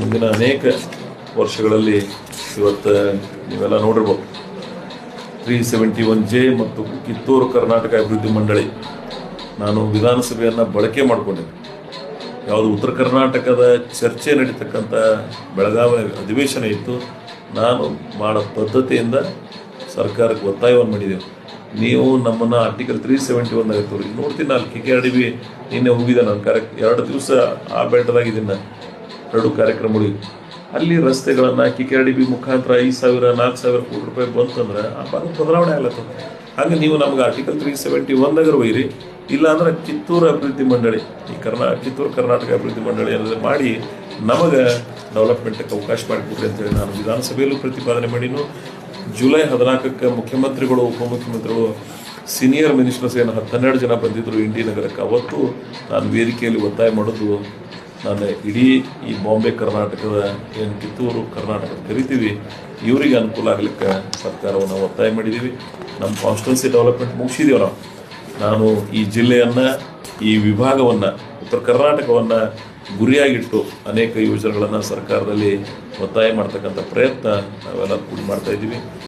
ಮುಂದಿನ ಅನೇಕ ವರ್ಷಗಳಲ್ಲಿ ಇವತ್ತು ನೀವೆಲ್ಲ ನೋಡಿರ್ಬೋದು 371J ಮತ್ತು ಕಿತ್ತೂರು ಕರ್ನಾಟಕ ಅಭಿವೃದ್ಧಿ ಮಂಡಳಿ ನಾನು ವಿಧಾನಸಭೆಯನ್ನು ಬಳಕೆ ಮಾಡಿಕೊಂಡಿದ್ದೆ. ಯಾವುದು ಉತ್ತರ ಕರ್ನಾಟಕದ ಚರ್ಚೆ ನಡೀತಕ್ಕಂಥ ಬೆಳಗಾವಿ ಅಧಿವೇಶನ ಇತ್ತು. ನಾನು ಮಾಡೋ ಪದ್ಧತಿಯಿಂದ ಸರ್ಕಾರಕ್ಕೆ ಒತ್ತಾಯವನ್ನು ಮಾಡಿದ್ದೇವೆ. ನೀವು ನಮ್ಮನ್ನು ಆರ್ಟಿಕಲ್ 371 ಆಗಿರ್ತೀವಿ ಈಗ ನೋಡ್ತೀನಿ. ಅಲ್ಲಿ KKRDB ನಿನ್ನೆ ಹೋಗಿದ್ದೆ ನಾನು 2 ದಿವಸ ಆ ಬೆಲ್ಟದಾಗಿದ್ದೀನಿ. 2 ಕಾರ್ಯಕ್ರಮಗಳಿಗೆ ಅಲ್ಲಿ ರಸ್ತೆಗಳನ್ನು KKRDB ಮುಖಾಂತರ 5,000 4,000 ಕೋಟಿ ರೂಪಾಯಿ ಬಂತಂದ್ರೆ ಆ ಬದಲಾವಣೆ ಆಗ್ಲತ್ತದ. ಹಾಗೆ ನೀವು ನಮ್ಗೆ ಆರ್ಟಿಕಲ್ 371 ಒಯ್ಯಿರಿ, ಇಲ್ಲಾಂದ್ರೆ ಕಿತ್ತೂರು ಅಭಿವೃದ್ಧಿ ಮಂಡಳಿ ಈ ಕಿತ್ತೂರು ಕರ್ನಾಟಕ ಅಭಿವೃದ್ಧಿ ಮಂಡಳಿ ಅನ್ನೋದು ಮಾಡಿ ನಮಗೆ ಡೆವಲಪ್ಮೆಂಟ್ಗೆ ಅವಕಾಶ ಮಾಡಿಕೊಡ್ರಿ ಅಂತೇಳಿ ನಾನು ವಿಧಾನಸಭೆಯಲ್ಲೂ ಪ್ರತಿಪಾದನೆ ಮಾಡಿನು. ಜುಲೈ 14ಕ್ಕೆ ಮುಖ್ಯಮಂತ್ರಿಗಳು ಉಪಮುಖ್ಯಮಂತ್ರಿಗಳು ಸೀನಿಯರ್ ಮಿನಿಸ್ಟರ್ಸ್ ಏನು 12 ಜನ ಬಂದಿದ್ದರು ಇಂಡಿ ನಗರಕ್ಕೆ. ಅವತ್ತು ನಾನು ವೇದಿಕೆಯಲ್ಲಿ ಒತ್ತಾಯ ಮಾಡೋದು, ನಾನು ಇಡೀ ಈ ಬಾಂಬೆ ಕರ್ನಾಟಕದ ಏನು ಕಿತ್ತೂರು ಕರ್ನಾಟಕ ಕರಿತೀವಿ ಇವರಿಗೆ ಅನುಕೂಲ ಆಗಲಿಕ್ಕೆ ಸರ್ಕಾರವನ್ನು ಒತ್ತಾಯ ಮಾಡಿದ್ದೀವಿ. ನಮ್ಮ ಕಾನ್ಸ್ಟಿಟ್ಯೂನ್ಸಿ ಡೆವಲಪ್ಮೆಂಟ್ ಮುಗಿಸಿದ್ದೀವಿ ನಾವು. ನಾನು ಈ ಜಿಲ್ಲೆಯನ್ನು, ಈ ವಿಭಾಗವನ್ನು, ಉತ್ತರ ಕರ್ನಾಟಕವನ್ನು ಗುರಿಯಾಗಿಟ್ಟು ಅನೇಕ ಯೋಜನೆಗಳನ್ನು ಸರ್ಕಾರದಲ್ಲಿ ಒತ್ತಾಯ ಮಾಡ್ತಕ್ಕಂಥ ಪ್ರಯತ್ನ ನಾವೆಲ್ಲ ಕೂಡಿ ಮಾಡ್ತಾ ಇದ್ದೀವಿ.